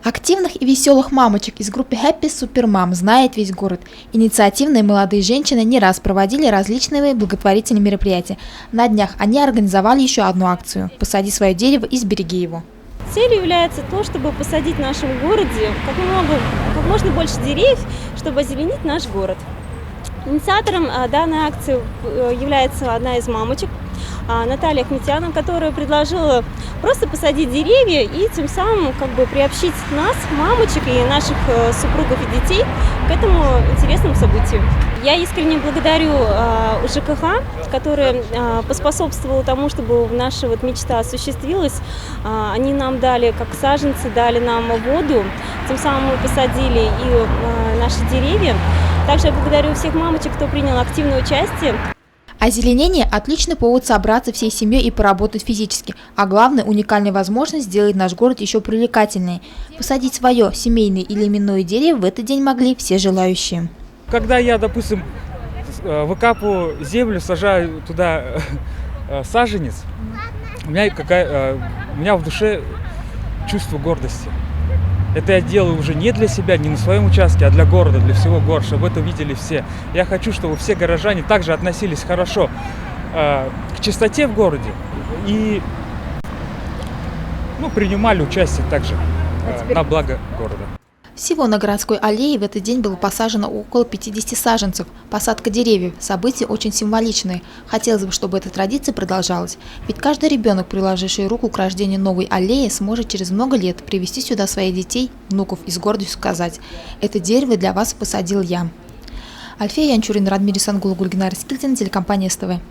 Активных и веселых мамочек из группы Happy Super Mom знает весь город. Инициативные молодые женщины не раз проводили различные благотворительные мероприятия. На днях они организовали еще одну акцию «Посади свое дерево и сбереги его». Целью является то, чтобы посадить в нашем городе как можно больше деревьев, чтобы озеленить наш город. Инициатором данной акции является одна из мамочек, Наталья Ахметьянова, которая предложила просто посадить деревья и тем самым приобщить нас, мамочек и наших супругов и детей к этому интересному событию. Я искренне благодарю ЖКХ, который поспособствовал тому, чтобы наша мечта осуществилась. Они нам дали как саженцы, дали нам воду, тем самым мы посадили и наши деревья. Также я благодарю всех мамочек, кто принял активное участие. Озеленение – отличный повод собраться всей семьей и поработать физически, а главное – уникальная возможность сделать наш город еще привлекательнее. Посадить свое семейное или именное дерево в этот день могли все желающие. Когда я, допустим, выкапываю землю, сажаю туда саженец, у меня в душе чувство гордости. Это я делаю уже не для себя, не на своем участке, а для города, для всего города, чтобы это видели все. Я хочу, чтобы все горожане также относились хорошо к чистоте в городе и принимали участие также на благо города. Всего на городской аллее в этот день было посажено около 50 саженцев. Посадка деревьев – событие очень символичное. Хотелось бы, чтобы эта традиция продолжалась. Ведь каждый ребенок, приложивший руку к рождению новой аллеи, сможет через много лет привести сюда своих детей, внуков и с гордостью сказать: «Это дерево для вас посадил я». Альфия Янчурин, Радмир Исангул, Гульгинар Скильдин, телекомпания СТВ.